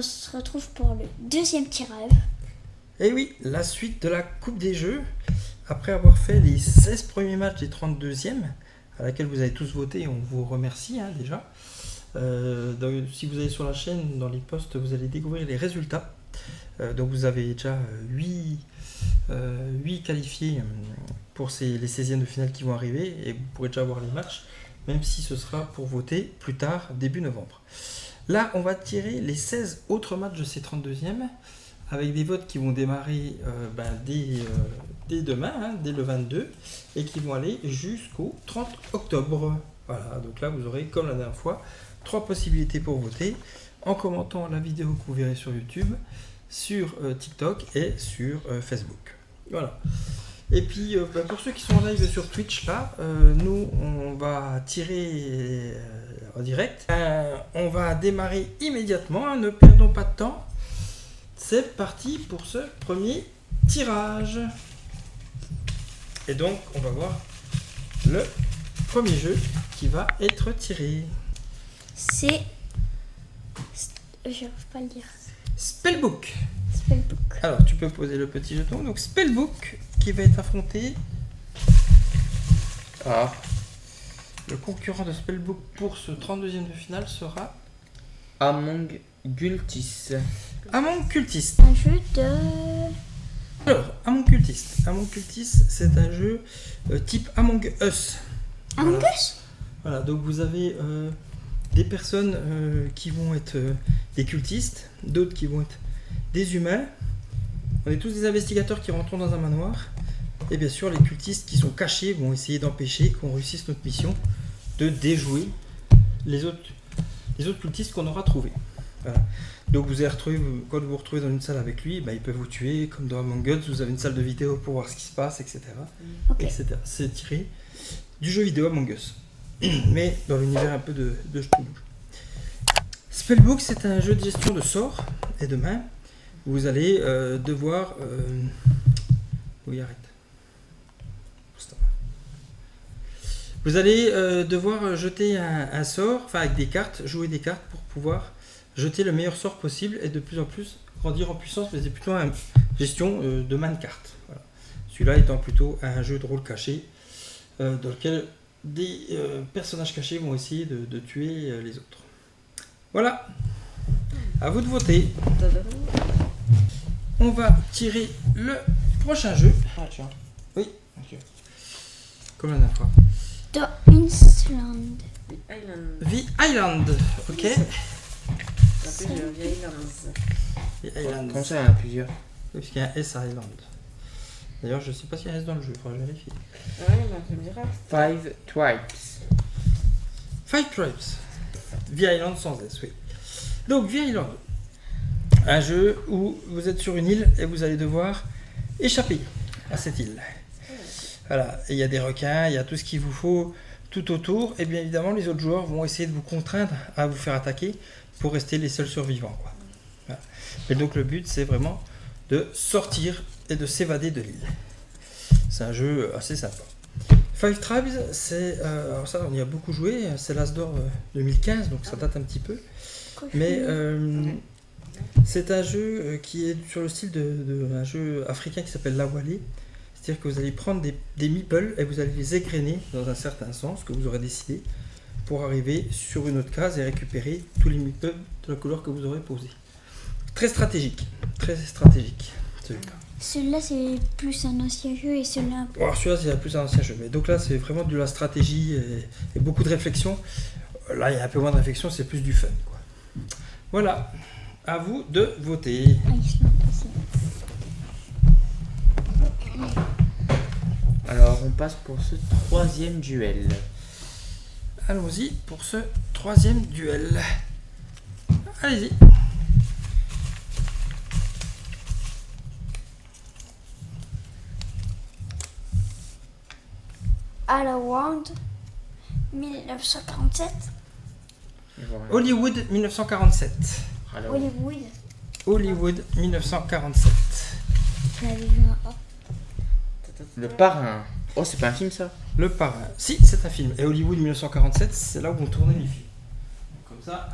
on se retrouve pour le deuxième tirage. Et oui, la suite de la Coupe des Jeux. Après avoir fait les 16 premiers matchs des 32e, à laquelle vous avez tous voté, on vous remercie déjà. Donc, si vous allez sur la chaîne, dans les posts, vous allez découvrir les résultats. Donc vous avez déjà 8 qualifiés pour les 16e de finale qui vont arriver, et vous pourrez déjà voir les matchs, même si ce sera pour voter plus tard, début novembre. Là, on va tirer les 16 autres matchs de ces 32e, avec des votes qui vont démarrer dès demain, dès le 22, et qui vont aller jusqu'au 30 octobre. Voilà, donc là vous aurez, comme la dernière fois, 3 possibilités pour voter, en commentant la vidéo que vous verrez sur YouTube, sur TikTok et sur Facebook. Voilà. Et puis pour ceux qui sont en live sur Twitch, là, nous on va tirer en direct. On va démarrer immédiatement, ne perdons pas de temps. C'est parti pour ce premier tirage. Et donc, on va voir le premier jeu qui va être tiré. C'est... j'arrive pas à le dire. Spellbook. Spellbook. Alors, tu peux poser le petit jeton. Donc, Spellbook qui va être affronté. Ah. Le concurrent de Spellbook pour ce 32e de finale sera Among Cultist. Among Cultist. Un jeu de... Alors, Among Cultist. Among Cultist, c'est un jeu type Among Us. Among Voilà. Us. Voilà, donc vous avez des personnes qui vont être des cultistes, d'autres qui vont être des humains. On est tous des investigateurs qui rentrons dans un manoir. Et bien sûr, les cultistes qui sont cachés vont essayer d'empêcher qu'on réussisse notre mission de déjouer les autres cultistes qu'on aura trouvés. Voilà. Donc vous allez retrouver, quand vous vous retrouvez dans une salle avec lui, il peut vous tuer, comme dans Among Us, vous avez une salle de vidéo pour voir ce qui se passe, etc. Ok. etc. C'est tiré du jeu vidéo Among Us, mais dans l'univers un peu de Cthulhu. Spellbook, c'est un jeu de gestion de sorts et de mains. Vous allez devoir... oui, arrête. Vous allez devoir jeter un sort, enfin avec des cartes, jouer des cartes pour pouvoir jeter le meilleur sort possible et de plus en plus grandir en puissance, mais c'est plutôt une gestion de main de cartes. Voilà. Celui-là étant plutôt un jeu de rôle caché, dans lequel des personnages cachés vont essayer de tuer les autres. Voilà, à vous de voter. On va tirer le prochain jeu. Ah, tiens. Oui, Ok. comme la dernière fois. The Island. The Island, ok. Ça s'appelle The Islands. The Island. Comment ça, il y en a plusieurs? Oui, parce qu'il y a un S Island. D'ailleurs, je sais pas s'il y a un S dans le jeu, il faudra vérifier. Ouais, bah, ça me dira. Five Tribes. Five Tribes. The Island sans S, oui. Donc, The Island. Un jeu où vous êtes sur une île et vous allez devoir échapper à cette île. Voilà, et il y a des requins, il y a tout ce qu'il vous faut tout autour, et bien évidemment les autres joueurs vont essayer de vous contraindre à vous faire attaquer pour rester les seuls survivants, quoi. Voilà. Et donc le but c'est vraiment de sortir et de s'évader de l'île. C'est un jeu assez sympa. Five Tribes, c'est alors ça on y a beaucoup joué, c'est l'As d'or 2015, donc ça date un petit peu, mais c'est un jeu qui est sur le style d'un jeu africain qui s'appelle l'Awalé. C'est-à-dire que vous allez prendre des meeples et vous allez les égrener dans un certain sens que vous aurez décidé pour arriver sur une autre case et récupérer tous les meeples de la couleur que vous aurez posé. Très stratégique celui-là. Celui-là, c'est plus un ancien jeu et celui-là... Alors celui-là c'est plus un ancien jeu, mais donc là c'est vraiment de la stratégie et beaucoup de réflexion. Là il y a un peu moins de réflexion, c'est plus du fun, quoi. Voilà, à vous de voter. Iceland aussi. Alors, on passe pour ce troisième duel. Allons-y pour ce troisième duel. Allez-y. Halloween 1947. Hollywood 1947. Alors, Hollywood. Hollywood 1947. Je l'avais vu en... le parrain. Oh, c'est pas un film ça? Le Parrain. Si, c'est un film. Et Hollywood 1947, c'est là où on tournait les films. Comme ça.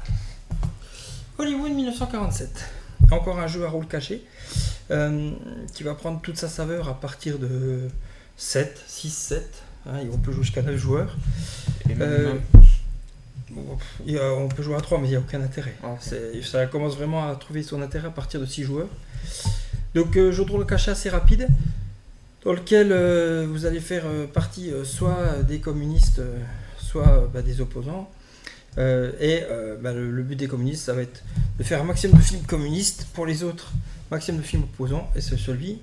Hollywood 1947. Encore un jeu à rôle caché qui va prendre toute sa saveur à partir de 6-7. Hein, et on peut jouer jusqu'à 9 joueurs. Et minimum. On peut jouer à 3, mais il n'y a aucun intérêt. Ok. Ça commence vraiment à trouver son intérêt à partir de 6 joueurs. Donc, jeu de rôle caché assez rapide, dans lequel vous allez faire partie soit des communistes, soit des opposants. Le but des communistes, ça va être de faire un maximum de films communistes, pour les autres, maximum de films opposants, et c'est celui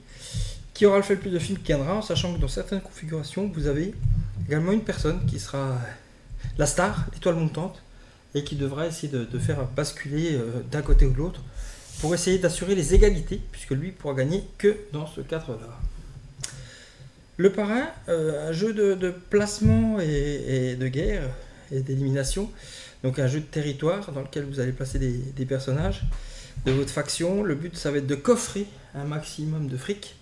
qui aura fait le plus de films qui gagnera, en sachant que dans certaines configurations, vous avez également une personne qui sera la star, l'étoile montante, et qui devra essayer de faire basculer d'un côté ou de l'autre, pour essayer d'assurer les égalités, puisque lui pourra gagner que dans ce cadre-là. Le Parrain, un jeu de placement et de guerre et d'élimination, donc un jeu de territoire dans lequel vous allez placer des personnages de votre faction. Le but, ça va être de coffrer un maximum de fric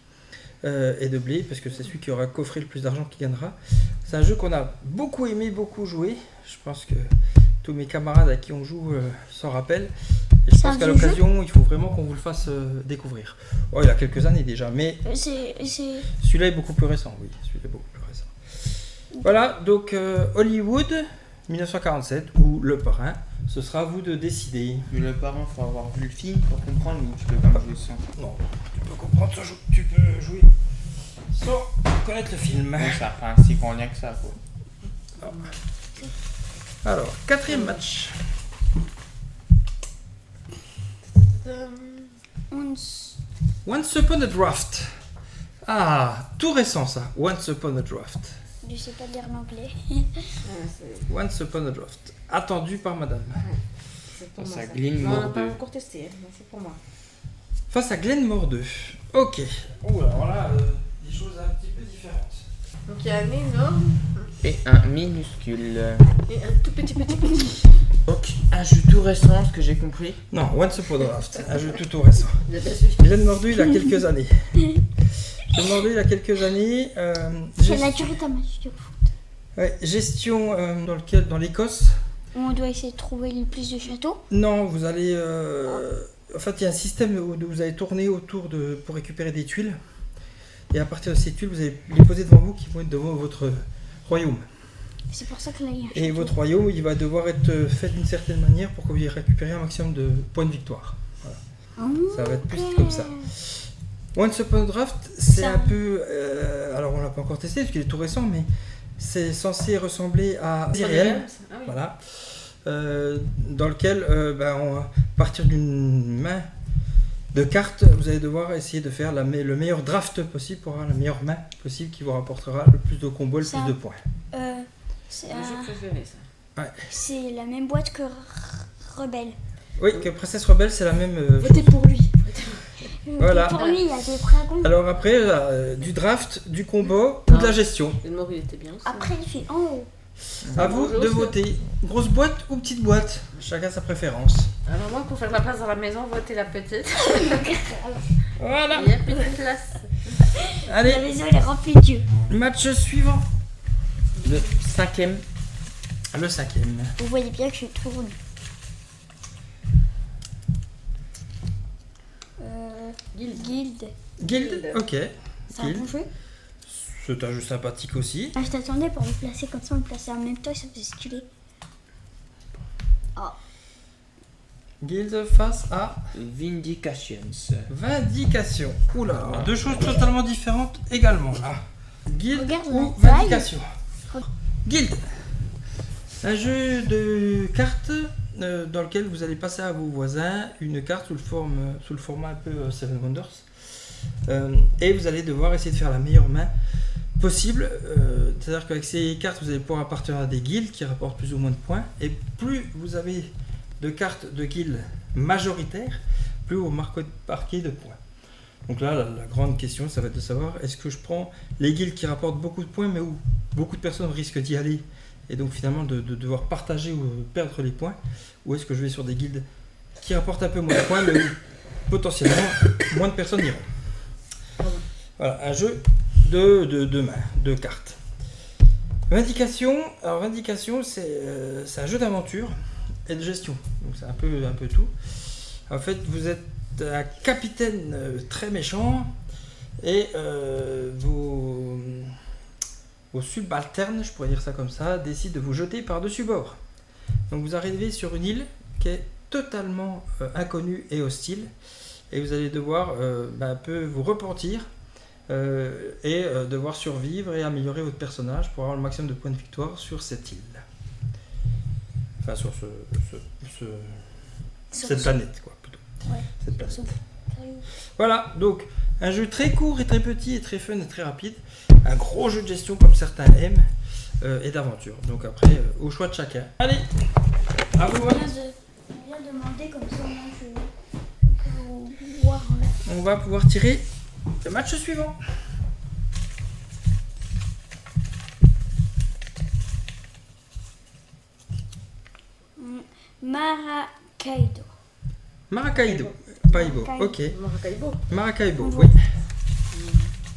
et de blé, parce que c'est celui qui aura coffré le plus d'argent qui gagnera. C'est un jeu qu'on a beaucoup aimé, beaucoup joué. Je pense que tous mes camarades à qui on joue s'en rappellent. Et je C'est pense un qu'à vieux l'occasion, il faut vraiment qu'on vous le fasse découvrir. Oh, il y a quelques années déjà, mais C'est celui-là est beaucoup plus récent, oui. Celui-là est beaucoup plus récent. Voilà, donc Hollywood 1947 ou Le Parrain, ce sera à vous de décider. Mais le parent, faut avoir vu le film pour comprendre ou tu peux pas jouer sans. Non, tu peux comprendre, tu peux jouer sans connaître le film. Ouais, ça fait un si grand lien que ça, quoi. Alors, quatrième match. Once Upon a Draft. Ah, tout récent ça. Once Upon a Draft. Je sais pas lire l'anglais. Once Upon a Draft. Attendu par madame. C'est pour Ça moi. Ça. glisse Non, on n'a mort pas de- encore testé, hein, mais c'est pour moi. Face à Glenmore 2. Ok. Oh, alors là, des choses un petit peu différentes. Donc il y a un énorme Et un minuscule. et un tout petit. Donc, un jeu tout récent, ce que j'ai compris. Non, Once Upon a Draft. Un jeu tout récent. Il a bien suivi. Glenmore 2, il a quelques années. Glenmore 2, il a quelques années. C'est la curita match du coup. Ouais, gestion dans l'Écosse. On doit essayer de trouver le plus de châteaux. Non, vous allez. En fait, il y a un système où vous allez tourner autour pour récupérer des tuiles. Et à partir de ces tuiles, vous allez les poser devant vous qui vont être devant votre royaume. C'est pour ça que là il y a un Et château. votre royaume, il va devoir être fait d'une certaine manière pour que vous ayez récupéré un maximum de points de victoire. Ça va être plus Ok. comme ça. Once Upon a Draft, c'est Ça- un peu. Alors, on l'a pas encore testé parce qu'il est tout récent, mais c'est censé ressembler à Ziriel. Ah oui. Voilà. Dans lequel, à partir d'une main de cartes, vous allez devoir essayer de faire le meilleur draft possible pour avoir la meilleure main possible qui vous rapportera le plus de combos, le Ça- plus de points. C'est Mon jeu préféré, ça. c'est la même boîte que Rebelle. Oui, que Princess Rebelle, c'est la même Votez chose. pour lui. Voilà. Pour lui, il y a des dragons. Alors après, du draft, du combo ou de la gestion. Le mort, il était bien aussi. Après, il fait en haut. À vous Bonjour, de ça. voter. Grosse boîte ou petite boîte, chacun sa préférence. Alors moi, pour faire la place dans la maison, votez la petite. Voilà. Il y a plus de place. Allez, La maison, elle est remplie de dieux. match suivant. Le 5ème. Le 5ème. Vous voyez bien que je tourne. Guild. Guild, ok. C'est un Guild. bon jeu. C'est un jeu sympathique aussi. Ah, je t'attendais pour le placer comme ça, on le plaçait en même temps, ça faisait stylé. Guild face à Vindications. Vindication. Oula, deux choses totalement différentes également là. Guild Regarde ou la taille. Vindication. Guild. Un jeu de cartes dans lequel vous allez passer à vos voisins une carte sous le format un peu Seven Wonders. Et vous allez devoir essayer de faire la meilleure main possible. C'est-à-dire qu'avec ces cartes, vous allez pouvoir appartenir à des guildes qui rapportent plus ou moins de points. Et plus vous avez de cartes de guildes majoritaires, plus vous marquez de points. Donc là, la grande question, ça va être de savoir, est-ce que je prends les guildes qui rapportent beaucoup de points, mais où beaucoup de personnes risquent d'y aller, et donc finalement de devoir partager ou perdre les points, ou est-ce que je vais sur des guildes qui rapportent un peu moins de points, mais où potentiellement moins de personnes iront. Voilà, un jeu de main, de cartes. Vindication, alors Vindication, c'est un jeu d'aventure et de gestion, donc c'est un peu tout. En fait, vous êtes un capitaine très méchant et vos subalternes, je pourrais dire ça comme ça, décident de vous jeter par-dessus bord. Donc vous arrivez sur une île qui est totalement inconnue et hostile et vous allez devoir un peu vous repentir et devoir survivre et améliorer votre personnage pour avoir le maximum de points de victoire sur cette île. Enfin, sur cette planète, quoi, plutôt. Ouais. Cette planète. Voilà, donc un jeu très court et très petit et très fun et très rapide. Un gros jeu de gestion comme certains aiment et d'aventure. Donc après, au choix de chacun. Allez, à vous. On vient de demander comme ça, moi je peux voir. On va pouvoir tirer le match suivant. Maracaibo. Maracaibo. Paibo, ok. Maracaibo. Maracaibo, On oui.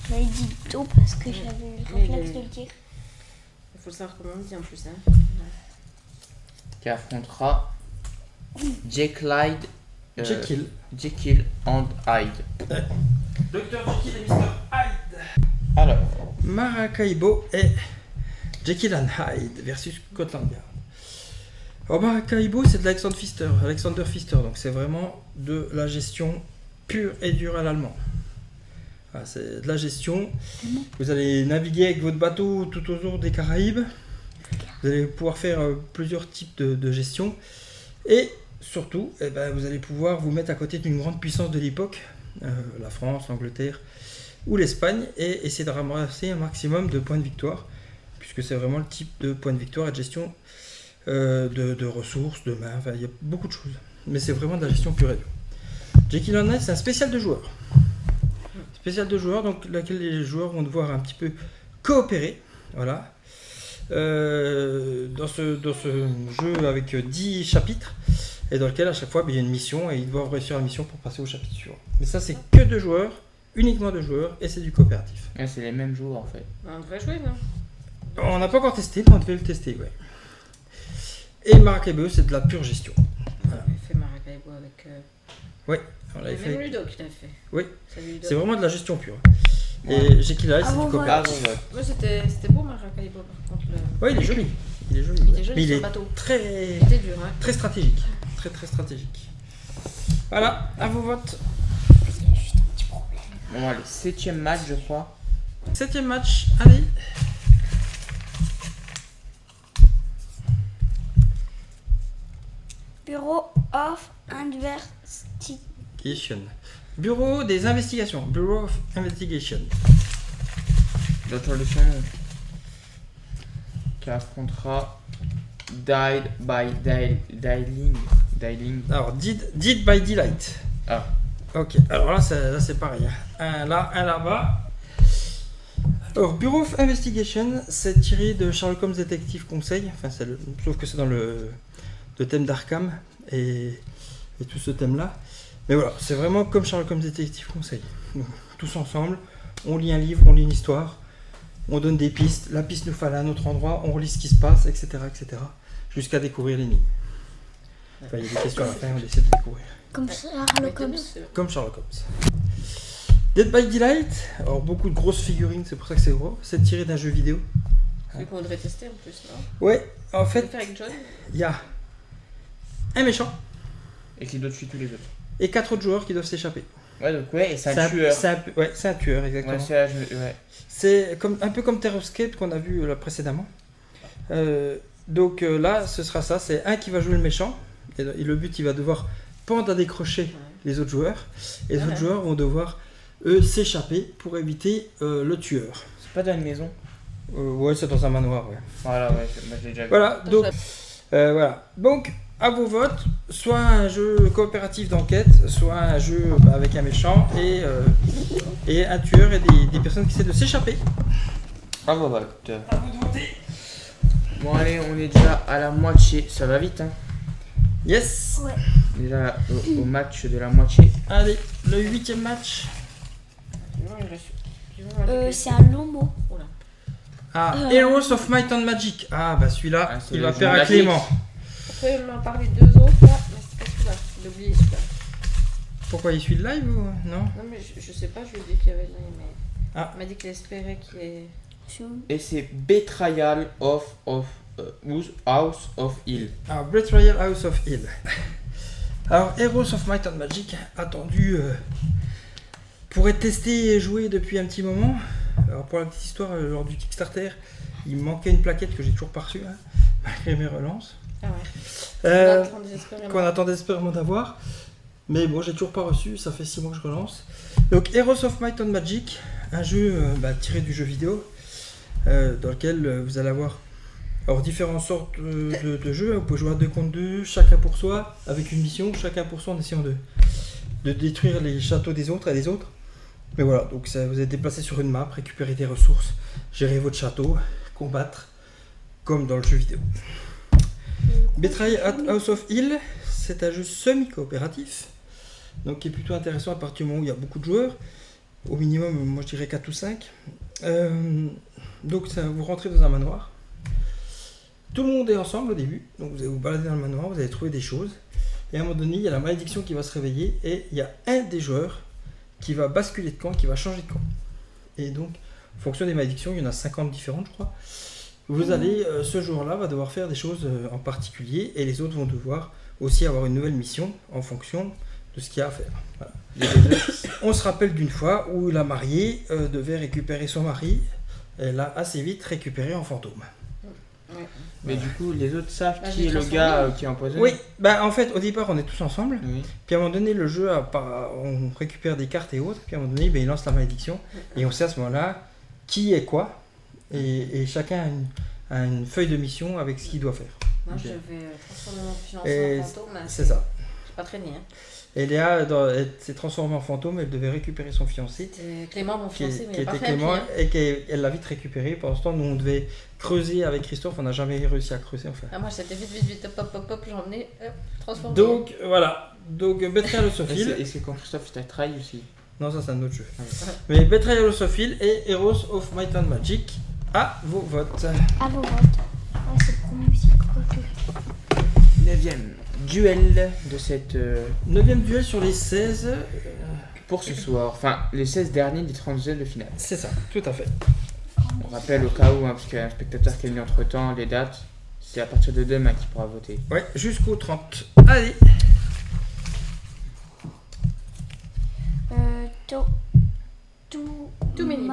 J'avais dit Do parce que j'avais le réflexe de le dire. Il faut le savoir comment on dit en plus. Hein. Qui affrontera Jekyll and Hyde. Dr. Jekyll et Mr. Hyde. Alors, Maracaibo et Jekyll and Hyde versus Scotland Yard. Alors Maracaibo, c'est de Alexander Pfister, donc c'est vraiment de la gestion pure et dure à l'allemand. Voilà, c'est de la gestion. Vous allez naviguer avec votre bateau tout autour des Caraïbes. Vous allez pouvoir faire plusieurs types de gestion. Et surtout, vous allez pouvoir vous mettre à côté d'une grande puissance de l'époque, la France, l'Angleterre ou l'Espagne, et essayer de ramasser un maximum de points de victoire, puisque c'est vraiment le type de points de victoire et de gestion de ressources, de mains, enfin il y a beaucoup de choses. Mais c'est vraiment de la gestion pure et dure. Jekyll and Hyde, c'est un spécial de joueurs. Spécial de joueurs, donc laquelle les joueurs vont devoir un petit peu coopérer. Voilà. Dans ce jeu avec 10 chapitres, et dans lequel à chaque fois il y a une mission et ils doivent réussir la mission pour passer au chapitre suivant. Mais ça c'est que 2 joueurs, uniquement 2 joueurs, et c'est du coopératif. ouais, c'est les mêmes joueurs en fait. On devrait jouer, non? On n'a pas encore testé, mais on devait le tester, ouais. Et Maracaibo, c'est de la pure gestion. On avait fait Maracaibo avec. Ouais, on l'avait Même fait. Ludo qui l'a fait. Oui, Salut Ludo. c'est vraiment de la gestion pure. Ouais. Et Jekyll and Hyde, Ah c'est bon, du coopératif. Ah, Ouais, c'était beau Maracaibo par contre. Ouais, il est joli. Il est joli. Il était joli Mais il sur est le bateau. très, C'était dur, hein. très stratégique. Très, très stratégique. Voilà, à vos votes. Il y a juste un petit problème. bon, allez, 7ème match, je crois. 7ème match, allez. Bureau of Investigation. Bureau des investigations. Bureau of Investigation. L'autre de son nom. Qui affrontera Died by Dialing. Alors, Did by Delight. Ah. Ok, alors là c'est pareil. Un là, un là-bas. Alors, Bureau of Investigation, c'est tiré de Sherlock Holmes Détective Conseil. Enfin, sauf que c'est dans le thème d'Arkham et tout ce thème-là. Mais voilà, c'est vraiment comme Sherlock Holmes Détective Conseil. Donc, tous ensemble, on lit un livre, on lit une histoire, on donne des pistes, la piste nous fait aller à un autre endroit, on relit ce qui se passe, etc. jusqu'à découvrir l'énigme. Enfin, il y a des questions à la fin, on essaie de découvrir. Comme Sherlock Holmes. Comme Sherlock Holmes. Dead by Daylight, alors beaucoup de grosses figurines, c'est pour ça que c'est gros. C'est tiré d'un jeu vidéo. Celui qu'on voudrait tester en plus, non? Ouais, en On peut le fait, faire avec John. il y a un méchant Et qui doit tuer tous les autres. et 4 autres joueurs qui doivent s'échapper. Ouais, donc ouais, et c'est un tueur. C'est un tueur, exactement. Ouais, ouais. C'est un peu comme Terroscape qu'on a vu là précédemment. Donc là, ce sera ça, c'est un qui va jouer le méchant, et le but, il va devoir pendre à des crochets les autres joueurs, et les autres joueurs vont devoir, eux, s'échapper pour éviter le tueur. C'est pas dans une maison. Ouais, c'est dans un manoir, ouais. Voilà, ouais, moi j'ai déjà vu. Voilà, donc, voilà. Donc, à vos votes, soit un jeu coopératif d'enquête, soit un jeu avec un méchant et un tueur et des personnes qui essaient de s'échapper. Ah bah bah, écoute. À vous de voter. Bon allez, on est déjà à la moitié, ça va vite hein. Yes. Ouais. Déjà au match de la moitié. Allez, le 8ème match. C'est un long mot. Ah, Heroes of Might and Magic. Ah, bah celui-là, Ah, c'est il le va jeu faire un magique. Clément. On peut m'en parler 2 autres là, mais c'est pas celui-là. J'ai oublié celui-là. Pourquoi il suit le live ou non? Non, mais je sais pas, je lui ai dit qu'il y avait le mais. Ah. Il m'a dit qu'il espérait qu'il y ait. Et c'est Betrayal of House of Hill. Alors, Betrayal House of Hill. Alors, Heroes of Might and Magic, attendu pour être testé et joué depuis un petit moment. Alors, pour la petite histoire, lors du Kickstarter, il me manquait une plaquette que j'ai toujours pas reçue, hein, malgré mes relances. Ah ouais. Qu'on attend désespérément d'avoir. Mais bon, j'ai toujours pas reçu, ça fait 6 mois que je relance. Donc, Heroes of Might and Magic, un jeu tiré du jeu vidéo, dans lequel vous allez avoir alors, différentes sortes de jeux. Vous pouvez jouer à 2 contre 2, chacun pour soi, avec une mission, chacun pour soi en essayant de détruire les châteaux des autres et des autres. Mais voilà, donc ça, vous êtes déplacé sur une map, récupérer des ressources, gérer votre château, combattre, comme dans le jeu vidéo. Betrayal at House of Hill, c'est un jeu semi-coopératif, donc qui est plutôt intéressant à partir du moment où il y a beaucoup de joueurs, au minimum, moi je dirais 4 ou 5. Donc ça, vous rentrez dans un manoir, tout le monde est ensemble au début, donc vous allez vous balader dans le manoir, vous allez trouver des choses, et à un moment donné, il y a la malédiction qui va se réveiller, et il y a un des joueurs qui va basculer de camp, qui va changer de camp. Et donc, en fonction des malédictions, il y en a 50 différentes, je crois. Vous allez, ce jour-là, va devoir faire des choses en particulier, et les autres vont devoir aussi avoir une nouvelle mission en fonction de ce qu'il y a à faire. Voilà. On se rappelle d'une fois où la mariée devait récupérer son mari, elle a assez vite récupéré un fantôme. Ouais. Mais du coup, les autres savent Bah, qui j'ai est le transformé. gars qui a empoisonné. Oui, bah en fait, au départ, on est tous ensemble. Oui. Puis à un moment donné, le jeu, on récupère des cartes et autres. Puis à un moment donné, il lance la malédiction. Et on sait à ce moment-là qui est quoi. Et chacun a une feuille de mission avec ce qu'il doit faire. Moi, Ok. je vais transformer mon fiancé Et en fantôme. Mais c'est ça. C'est pas traîné. Hein. Et Léa elle s'est transformée en fantôme. Elle devait récupérer son fiancé. C'était Clément, mon Qui, fiancé, mais qui il a pas était fait un Clément. pied, hein. Et qu'elle l'a vite récupéré. Pendant ce temps, nous, on devait creuser avec Christophe. On n'a jamais réussi à creuser, enfin. Ah, moi, c'était vite, hop, j'en venais, hop, transformé. Donc, voilà. Donc, Betrayal of Hill. Est-ce que quand Christophe t'a trahi aussi? Non, ça, c'est un autre jeu. Ah oui. Mais Betrayal of Hill et Heroes of Might and Magic, à vos votes. À vos votes. Ah, c'est le premier aussi, quoique. 9ème duel de cette. 9ème duel sur les 16. Pour ce soir. Enfin, les 16 derniers des 30 duels de finale. C'est ça, tout à fait. On rappelle au cas où, parce qu'il y a un spectateur qui est venu entre temps, les dates. C'est à partir de demain qu'il pourra voter. Ouais, jusqu'au 30. Allez. Too many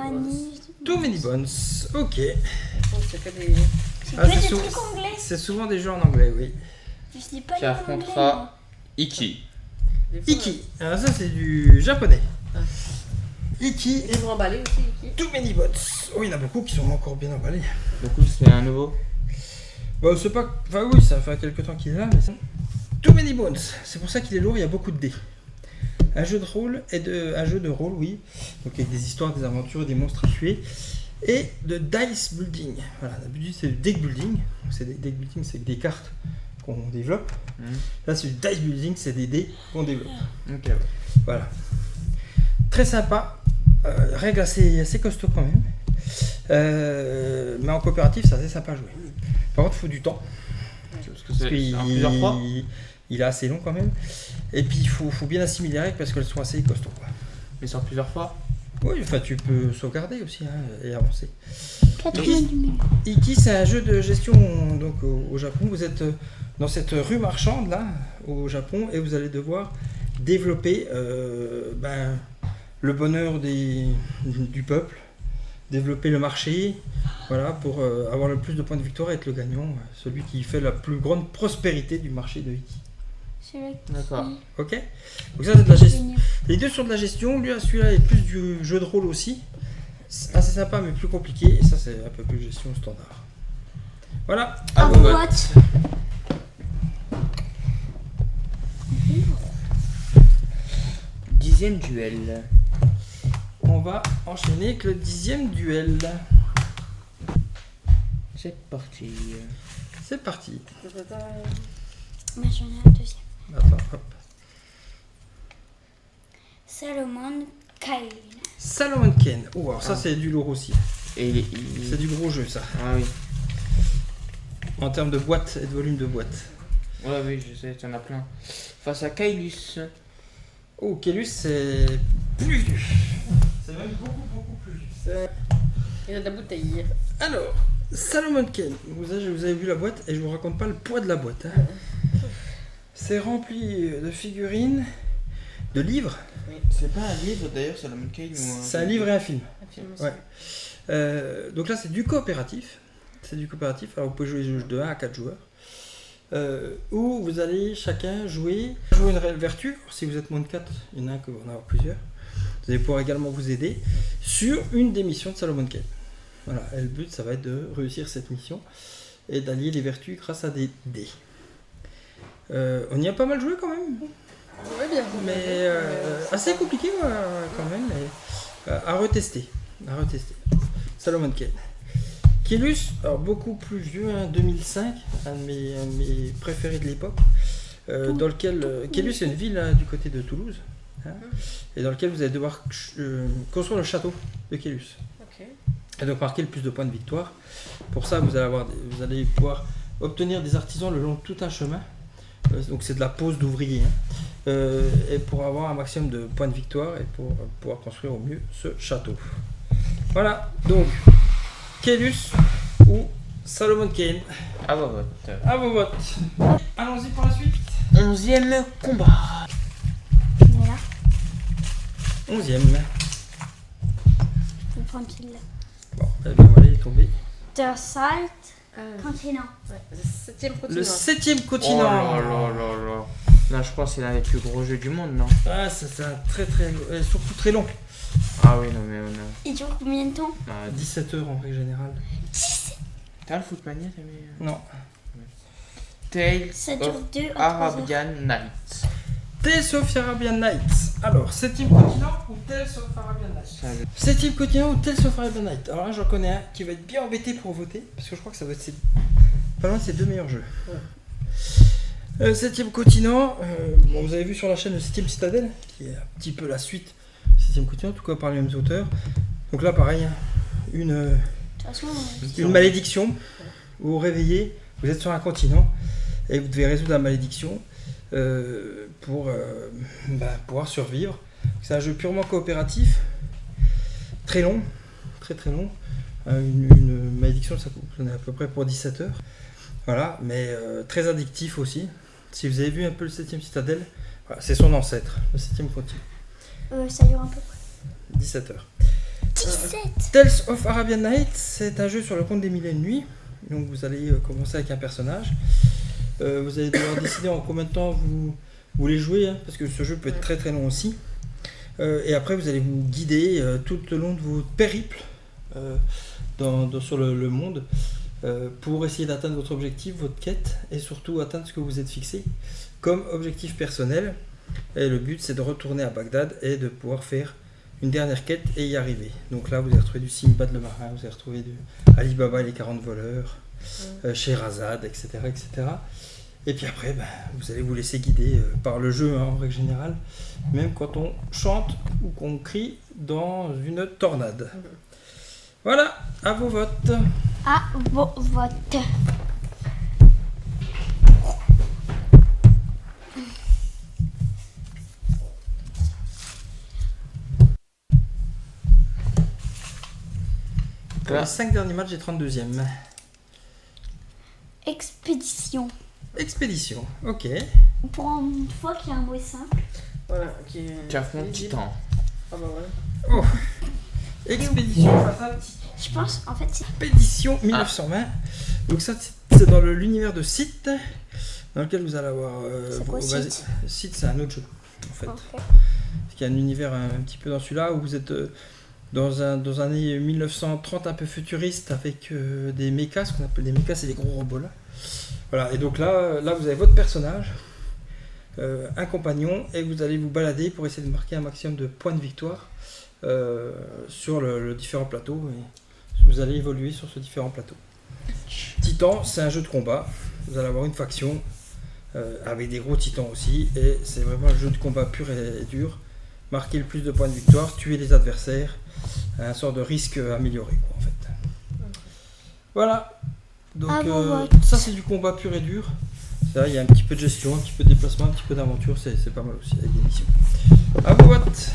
Too Many Bones. Ok. Oh, c'est que des. C'est Ah, que c'est des sou- trucs anglais. C'est souvent des jeux en anglais, oui. Je sais pas Qui les mots anglais, affrontera moi. Iki. des fois, Iki. Alors ça, c'est du japonais. Ah. Iki Ils et vont emballer aussi, Iki. Too Many Bones. Oh, il y en a beaucoup qui sont encore bien emballés. Du coup, c'est un nouveau. Bon, c'est pas. Enfin, oui, ça fait quelques temps qu'il est là, mais c'est. Too Many Bones. C'est pour ça qu'il est lourd, il y a beaucoup de dés. Un jeu de rôle un jeu de rôle, oui. Donc avec des histoires, des aventures, des monstres à tuer. Et de dice building. Voilà, d'habitude c'est du deck building. Donc, c'est des deck building, c'est des cartes qu'on développe. Là, c'est du dice building, c'est des dés qu'on développe. Ok, ouais. Voilà. Très sympa. Règle assez costaud quand même. Mais en coopératif, c'est assez sympa à jouer. Par contre, il faut du temps. Parce que Parce c'est qu'il en plusieurs fois. il est assez long quand même. Et puis il faut bien assimiler les règles parce qu'elles sont assez costauds, quoi. Mais c'est en plusieurs fois. Oui, enfin tu peux sauvegarder aussi, hein, et avancer. 90 Iki, c'est un jeu de gestion donc, au Japon. Vous êtes dans cette rue marchande là, au Japon, et vous allez devoir développer le bonheur du peuple, développer le marché, voilà, pour avoir le plus de points de victoire et être le gagnant, celui qui fait la plus grande prospérité du marché de Iki. C'est vrai. D'accord. Ok. Donc ça c'est de la gestion. Génial. Les deux sont de la gestion. Lui, celui-là est plus du jeu de rôle aussi. C'est assez sympa mais plus compliqué. Et ça c'est un peu plus gestion standard. Voilà. À vos votes. 10ème duel. On va enchaîner avec le 10e duel. C'est parti. C'est parti. Moi, j'en ai un deuxième. Attends, hop. Salomon Kyle. Salomon Ken. Oh, alors ça c'est du lourd aussi. Et C'est du gros jeu ça. Ah oui. En termes de boîte et de volume de boîte. Ouais, oui, je sais, t'en as plein. Face à Kailus. Oh, Kélus, c'est plus vieux. C'est même beaucoup plus vieux. Il a de la bouteille. Alors, Salomon Kane, vous avez vu la boîte et je vous raconte pas le poids de la boîte. Hein. C'est rempli de figurines, de livres. C'est pas un livre d'ailleurs, Salomon Kane ou C'est un livre et un film. Un film aussi. Ouais. Donc là, c'est du coopératif. C'est du coopératif. Alors, vous pouvez jouer des jeux de 1 à 4 joueurs. Où vous allez chacun jouer une réelle vertu. Alors, si vous êtes moins de 4, il y en a un que vous en avoir plusieurs. Vous allez pouvoir également vous aider sur une des missions de Salomon Kane. Voilà, et le but, ça va être de réussir cette mission et d'allier les vertus grâce à des dés. On y a pas mal joué quand même, Ouais, bien. mais assez compliqué quand même, mais à retester. Salomon Kane. Kélus, alors beaucoup plus vieux, hein, 2005, un de mes préférés de l'époque, dans lequel Kélus c'est une ville hein, du côté de Toulouse, hein, et dans lequel vous allez devoir construire le château de Kélus. Ok. Et donc marquer le plus de points de victoire. Pour ça, vous allez pouvoir obtenir des artisans le long de tout un chemin. Donc c'est de la pose d'ouvriers. Hein, et pour avoir un maximum de points de victoire et pour pouvoir construire au mieux ce château. Voilà, donc Kélus ou Salomon Kane. À vos votes. À vos votes. Allons-y pour la suite. 11e combat. Mais là, 11e. je vais prendre celui-là. Bon, eh bien voilà, il est tombé. The Salt Continent. Ouais, le 7e continent. Le 7e Oh continent. là là là là. Là, je crois que c'est l'un des plus gros jeux du monde, non? Ah, c'est un très surtout très long. Ah oui, non, mais on a. Il dure combien de temps? 17 heures en règle générale. T'as le Footmania, t'as mis. Non. Tales Ça dure of 2 à 3 heures. Arabian Nights. Tales of Arabian Nights. Alors, 7e continent ou Tales of Arabian Nights? 7e continent ou Tales of Arabian Nights? Alors là, j'en connais un qui va être bien embêté pour voter, parce que je crois que ça doit être pas loin de ses deux meilleurs jeux. Ouais. 7e continent, bon, vous avez vu sur la chaîne le 7e Citadelle, qui est un petit peu la suite du 7e continent, en tout cas par les mêmes auteurs. Donc là, pareil, hein, De toute façon, une malédiction. Vous vous réveillez, vous êtes sur un continent, et vous devez résoudre la malédiction pour pouvoir survivre. C'est un jeu purement coopératif, très long, très long. Une malédiction, ça en est à peu près pour 17 heures. Voilà, mais très addictif aussi. Si vous avez vu un peu le 7e Citadelle, voilà, c'est son ancêtre, le 7e continent. ça dure un peu près. 17 heures. 17. Tales of Arabian Nights, c'est un jeu sur le conte des mille et une nuits. Donc vous allez commencer avec un personnage. Vous allez devoir décider en combien de temps vous voulez jouer, hein, parce que ce jeu peut être très long aussi. Et après vous allez vous guider tout au long de vos périples sur le monde pour essayer d'atteindre votre objectif, votre quête, et surtout atteindre ce que vous êtes fixé comme objectif personnel. Et le but c'est de retourner à Bagdad et de pouvoir faire une dernière quête et y arriver. Donc là, vous allez retrouver du Simbad le marin, vous allez retrouver du Ali Baba et les 40 voleurs, Sherazade, etc., etc. Et puis après, vous allez vous laisser guider par le jeu, hein, en règle générale, même quand on chante ou qu'on crie dans une tornade. Voilà, à vos votes. À vos votes. Pour les 5 derniers matchs, j'ai 32e. Expédition. Expédition, ok. Pour une fois qu'il y a un mot simple. Voilà, ok. Tu affrontes Titan. Ah bah voilà. Expédition face à Je pense, en fait, c'est. Expédition 1920. Donc ça, c'est dans l'univers de Sith, dans lequel vous allez avoir... C'est quoi, Sith ? Sith, c'est un autre jeu, en fait. Ok. Parce qu'il y a un univers un petit peu dans celui-là, où vous êtes dans un année 1930 un peu futuriste, avec des mechas, ce qu'on appelle des mechas, c'est des gros robots là. Voilà, et donc là vous avez votre personnage, un compagnon, et vous allez vous balader pour essayer de marquer un maximum de points de victoire sur le différent plateau, et vous allez évoluer sur ce différent plateau. Titan, c'est un jeu de combat, vous allez avoir une faction avec des gros titans aussi, et c'est vraiment un jeu de combat pur et dur. Marquer le plus de points de victoire, tuer les adversaires, un sort de risque amélioré, quoi, en fait. Voilà. Donc ça, c'est du combat pur et dur. Ça, il y a un petit peu de gestion, un petit peu de déplacement, un petit peu d'aventure, c'est pas mal aussi avec des missions. À vos votes.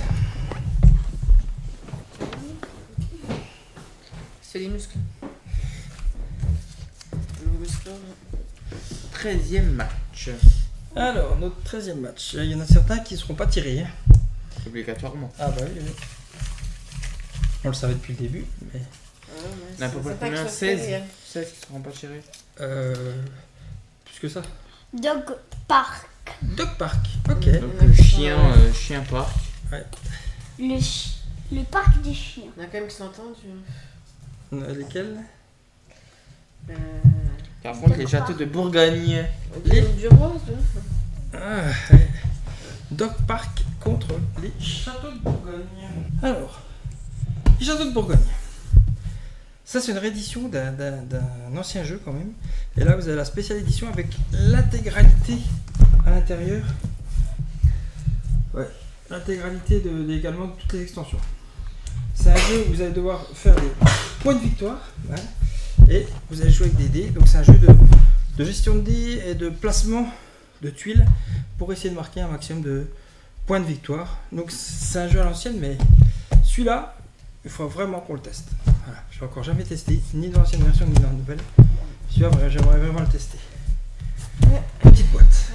C'est les muscles. Le muscle. 13e match. Alors, notre 13e match. Il y en a certains qui ne seront pas tirés. Hein. Obligatoirement. Ah bah oui, oui. On le savait depuis le début, mais... On a à peu près combien 16 16 qui seront pas tirés. Plus que ça. Dog Park. Dog Park, ok. Donc le chien parc. Le parc des chiens. Il y en a quand même qui sont entendus. Lesquels? Par contre, les châteaux de Bourgogne. Du rose. Ah, ouais. Dog Park contre les châteaux de Bourgogne. Alors, les châteaux de Bourgogne. Ça, c'est une réédition d'un ancien jeu quand même. Et là, vous avez la spéciale édition avec l'intégralité à l'intérieur. Ouais, l'intégralité également de toutes les extensions. C'est un jeu où vous allez devoir faire des points de victoire. Voilà. Et vous allez jouer avec des dés. Donc, c'est un jeu de gestion de dés et de placement de tuiles pour essayer de marquer un maximum de points de victoire. Donc, c'est un jeu à l'ancienne, mais celui-là, il faut vraiment qu'on le teste. Voilà. Je l'ai encore jamais testé, ni dans l'ancienne version, ni dans la nouvelle. Celui-là, j'aimerais vraiment le tester. Ouais. Petite boîte.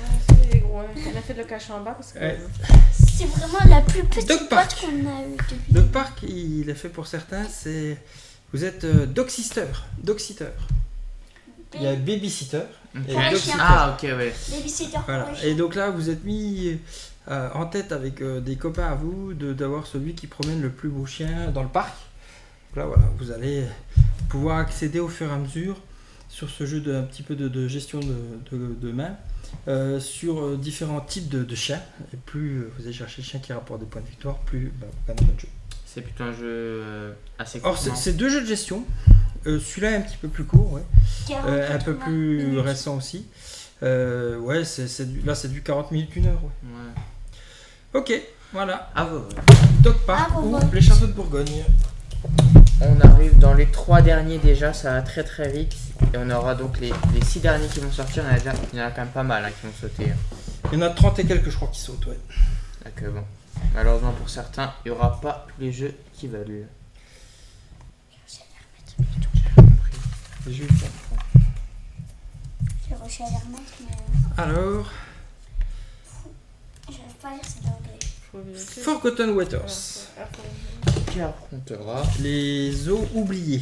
C'est gros. On a fait de le cacher en bas parce que. Ouais. C'est vraiment la plus petite Dog boîte Park. qu'on a eue depuis. Dog Park, il est fait pour certains, c'est... Vous êtes dog-sitter. Il y a babysitter. Et Pour les dog-sitter. chiens. Ah, ok, ouais. Babysitter pour Voilà. les chiens. Et donc là, vous êtes mis en tête avec des copains à vous d'avoir celui qui promène le plus beau chien dans le parc. Donc là, voilà, vous allez pouvoir accéder au fur et à mesure sur ce jeu un petit peu de gestion de main sur différents types de chiens. Et plus vous allez chercher le chien qui rapporte des points de victoire, plus vous gagnez votre jeu. C'est plutôt un jeu assez court. Or, non c'est deux jeux de gestion. Celui-là est un petit peu plus court, ouais. 40, Un peu 80 plus minutes. récent aussi. Ouais, là c'est du 40 minutes, 1 heure. Ouais. Ouais. Ok, voilà. Ah, ouais, ouais. Dog Park Ah, bon, ou bon. les châteaux de Bourgogne. On arrive dans les 3 derniers déjà, ça va très très vite. Et on aura donc les 6 derniers qui vont sortir. Il y en a quand même pas mal qui vont sauter. Il y en a 30 et quelques, je crois, qui sautent, ouais. Donc bon, malheureusement pour certains, il n'y aura pas tous les jeux qui veulent. J'ai compris. Les jeux, J'ai réussi à les remettre, mais alors, j'arrive pas à lire, c'est d'anglais. Faut vérifier. Forgotten Waters. Ah, faut- Qui affrontera Les eaux oubliées.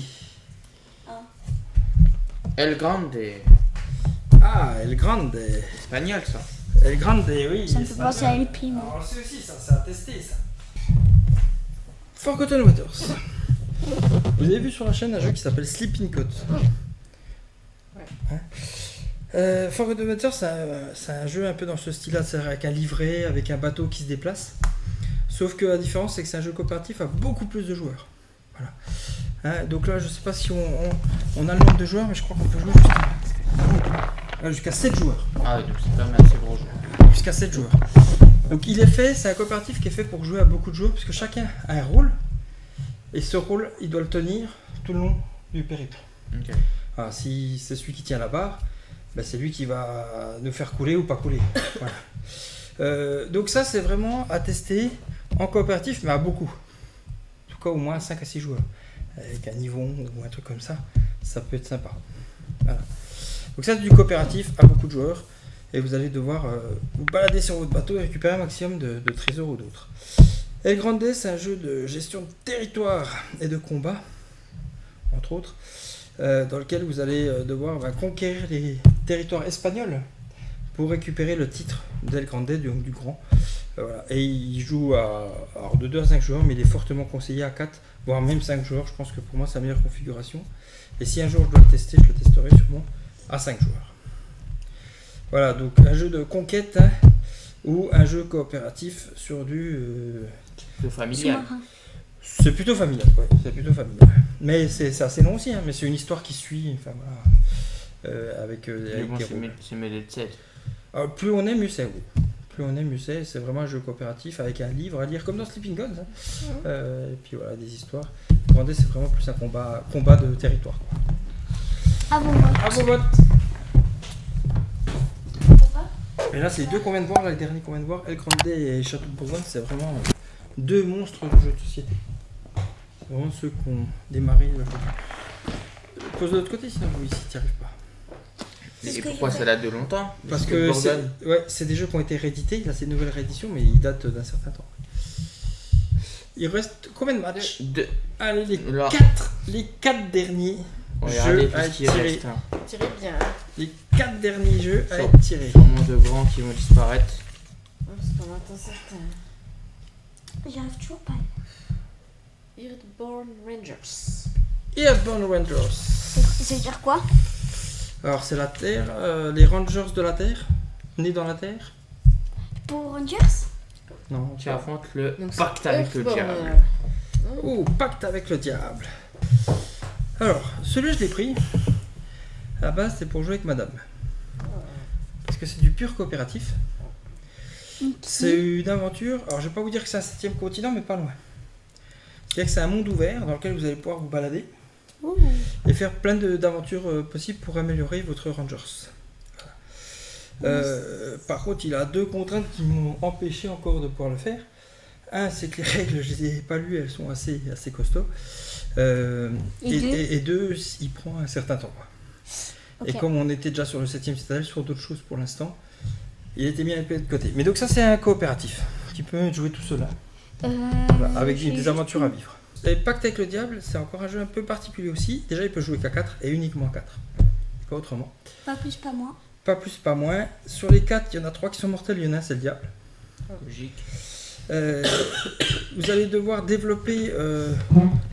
El Grande. Ah, El Grande. Espagnol ça. El Grande, oui. Ça me fait c'est penser pas à bien. El Primo. Alors, c'est aussi ça, c'est à tester ça. Forgotten Waters. Vous avez vu sur la chaîne un jeu qui s'appelle Sleeping Coat. Ouais. Hein Forgotten Waters, c'est un jeu un peu dans ce style-là, c'est avec un livret, avec un bateau qui se déplace. Sauf que la différence, c'est que c'est un jeu coopératif à beaucoup plus de joueurs. Voilà. Hein, donc là, je sais pas si on a le nombre de joueurs, mais je crois qu'on peut jouer jusqu'à 7 joueurs. Ah ouais, donc c'est quand même assez gros jeu. Jusqu'à 7 joueurs. Donc il est fait, c'est un coopératif qui est fait pour jouer à beaucoup de joueurs, puisque chacun a un rôle, et ce rôle, il doit le tenir tout le long du périple. Ok. Alors, si c'est celui qui tient la barre, ben, c'est lui qui va nous faire couler ou pas couler. Voilà. Donc ça, c'est vraiment à tester en coopératif, mais à beaucoup. En tout cas, au moins 5 à 6 joueurs. Avec un Yvon ou un truc comme ça, ça peut être sympa. Voilà. Donc ça, c'est du coopératif à beaucoup de joueurs. Et vous allez devoir vous balader sur votre bateau et récupérer un maximum de trésors ou d'autres. El Grande, c'est un jeu de gestion de territoire et de combat, entre autres, dans lequel vous allez devoir conquérir les territoires espagnols pour récupérer le titre d'El Grande, du grand. Voilà. Et il joue alors de 2 à 5 joueurs, mais il est fortement conseillé à 4, voire même 5 joueurs. Je pense que pour moi, c'est la meilleure configuration. Et si un jour je dois le tester, je le testerai sûrement à 5 joueurs. Voilà, donc un jeu de conquête ou un jeu coopératif sur du... Le familial. C'est plutôt familial, ouais, c'est plutôt familial. Mais c'est assez long aussi, hein, mais c'est une histoire qui suit, enfin voilà, avec Mais bon, des c'est rôles. mêlé de 7. Alors, plus on est, mieux c'est, oui. Plus on est, mieux c'est vraiment un jeu coopératif avec un livre à lire, comme dans Sleeping Gods. Hein. Et puis voilà, des histoires. Grande, c'est vraiment plus un combat de territoire. Ah bon, moi. À vos votes. Pourquoi Et là, c'est les deux qu'on vient de voir, là, les derniers qu'on vient de voir, El Grande et Château de Bourgogne, c'est vraiment deux monstres de jeux de société. C'est vraiment ceux qui ont démarré le jeu. Pose de l'autre côté, sinon vous ici, tu n'y arrives pas. C'est ce Et que pourquoi j'ai ça date de longtemps? Parce Le que Bourgogne. c'est des jeux qui ont été réédités, là c'est une nouvelle réédition, mais ils datent d'un certain temps. Il reste combien de matchs? Allez, Alors. les 4 derniers Regardez jeux tout à ce être qui tirés. reste. Hein. Tirez bien. Hein. Les 4 derniers jeux à Sur- être tirés. Sûrement de grands qui vont disparaître. Parce qu'on attend certains. J'arrive toujours pas. Earthborn Rangers. Earthborn Rangers. Ça veut dire quoi? Alors c'est la Terre, les Rangers de la Terre, nés dans la Terre. Pour Rangers? Non, Tu affrontes le Donc, c'est pacte avec le Earthborn. diable. Oh, pacte avec le diable. Alors, celui-là je l'ai pris. À la base c'est pour jouer avec madame. Parce que c'est du pur coopératif. C'est une aventure, alors je vais pas vous dire que c'est un 7ème continent, mais pas loin. C'est-à-dire que c'est un monde ouvert dans lequel vous allez pouvoir vous balader Ouh. et faire plein d'aventures possibles pour améliorer votre Rangers. Voilà. Par contre, il a 2 contraintes qui m'ont empêché encore de pouvoir le faire. Un, c'est que les règles, je les ai pas lues, elles sont assez costauds. Et deux, il prend un certain temps. Quoi. Ok. Et comme on était déjà sur le 7ème citadelle, sur d'autres choses pour l'instant, il était mis un peu de côté. Mais donc ça, c'est un coopératif qui peut être joué tout seul, hein. Voilà, avec des aventures à vivre. Et Pacte avec le diable, c'est encore un jeu un peu particulier aussi. Déjà, il peut jouer qu'à 4 et uniquement à 4. Pas autrement. Pas plus, pas moins. Pas plus, pas moins. Sur les 4, il y en a 3 qui sont mortels, il y en a un, c'est le diable. Logique. Vous allez devoir développer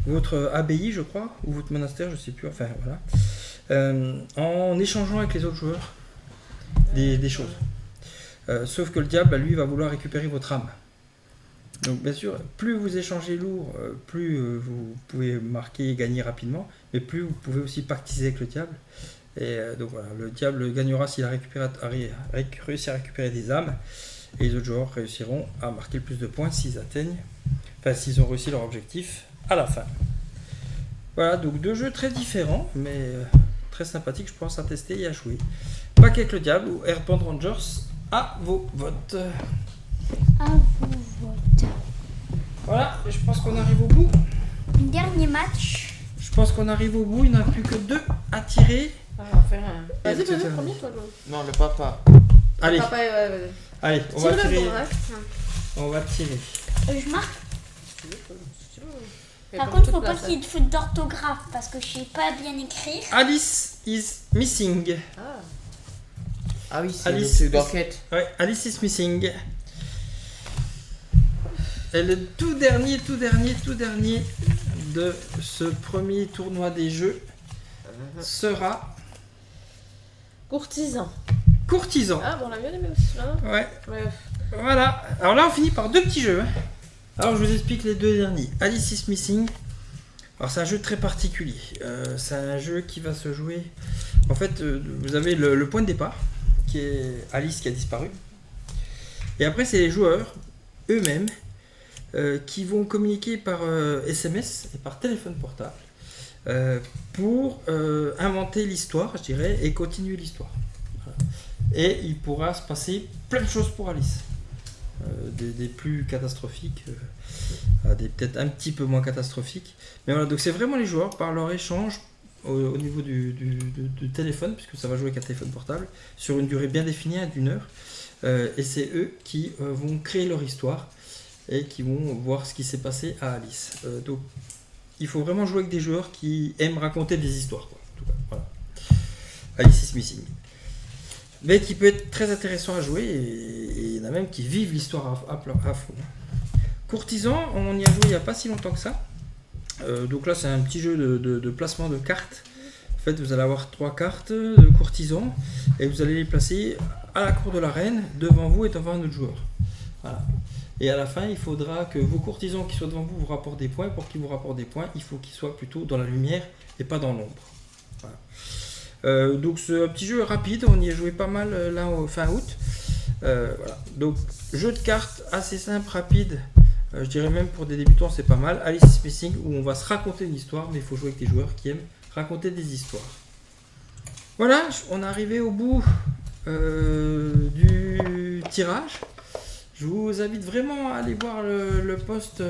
votre abbaye, je crois, ou votre monastère, je sais plus, enfin voilà, en échangeant avec les autres joueurs des choses. Sauf que le diable, bah, lui, va vouloir récupérer votre âme. Donc bien sûr, plus vous échangez lourd, plus vous pouvez marquer et gagner rapidement, mais plus vous pouvez aussi pactiser avec le diable. Et donc voilà, le diable gagnera s'il a réussi à récupérer des âmes, et les autres joueurs réussiront à marquer le plus de points s'ils s'ils ont réussi leur objectif à la fin. Voilà, donc 2 jeux très différents, mais très sympathiques, je pense, à tester et à jouer. Pacte avec le diable ou Earthborn Rangers, à vos votes. Ah, vous vote. Voilà, je pense qu'on arrive au bout. Dernier match. Je pense qu'on arrive au bout, il n'y en a plus que 2 à tirer. Ah, on va faire un. Vas-y, tout à vas-y, l'heure. premier, toi, Lou. Non, le papa. Allez, Papa, vas-y. allez, on va Tire le tirer. bon, hein. On va tirer. Je marque. Si tu veux. Mais Par comme contre, faut toute pas la qu'il y ait de faute d'orthographe parce que je sais pas bien écrire. Alice is missing. Ah. Ah oui, c'est Alice. le truc d'enquête. Ouais, Alice is missing. Et le tout dernier de ce premier tournoi des jeux sera Courtisan. Courtisan. Ah, bon, on l'a bien aimé aussi, celui-là, non? Ouais, Ouais. voilà. Alors là, on finit par 2 petits jeux. Hein. Alors, je vous explique les 2 derniers. Alice is Missing. Alors, c'est un jeu très particulier. C'est un jeu qui va se jouer. En fait, vous avez le point de départ, qui est Alice qui a disparu. Et après, c'est les joueurs eux-mêmes qui vont communiquer par SMS et par téléphone portable pour inventer l'histoire, je dirais, et continuer l'histoire. Voilà. Et il pourra se passer plein de choses pour Alice. Des plus catastrophiques à des peut-être un petit peu moins catastrophiques. Mais voilà, donc c'est vraiment les joueurs par leur échange au niveau du téléphone, puisque ça va jouer avec un téléphone portable, sur une durée bien définie, d'1 heure. Et c'est eux qui vont créer leur histoire et qui vont voir ce qui s'est passé à Alice. Donc il faut vraiment jouer avec des joueurs qui aiment raconter des histoires, quoi. En tout cas, voilà. Alice is Missing. Mais qui peut être très intéressant à jouer, et il y en a même qui vivent l'histoire à fond. Courtisan, on y a joué il n'y a pas si longtemps que ça. Donc là, c'est un petit jeu de placement de cartes. En fait, vous allez avoir 3 cartes de courtisans, et vous allez les placer à la cour de la reine, devant vous et devant un autre joueur. Voilà. Et à la fin, il faudra que vos courtisans qui soient devant vous vous rapportent des points. Pour qu'ils vous rapportent des points, il faut qu'ils soient plutôt dans la lumière et pas dans l'ombre. Voilà. Donc c'est un petit jeu rapide, on y a joué pas mal là au fin août. Voilà. Donc jeu de cartes assez simple, rapide, je dirais même pour des débutants c'est pas mal. Alice is Missing, où on va se raconter une histoire, mais il faut jouer avec des joueurs qui aiment raconter des histoires. Voilà, on est arrivé au bout du tirage. Je vous invite vraiment à aller voir le post.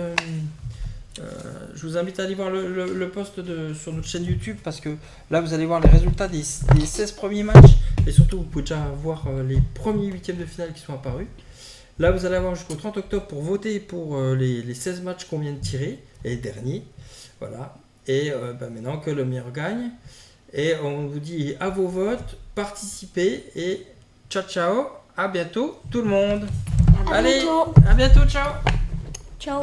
Je vous invite à aller voir le post sur notre chaîne YouTube parce que là vous allez voir les résultats des 16 premiers matchs et surtout vous pouvez déjà voir les premiers huitièmes de finale qui sont apparus. Là vous allez avoir jusqu'au 30 octobre pour voter pour les 16 matchs qu'on vient de tirer et les derniers. Voilà. Et maintenant que le meilleur gagne. Et on vous dit à vos votes, participez et ciao ciao, à bientôt tout le monde. À bientôt. À bientôt, ciao. Ciao.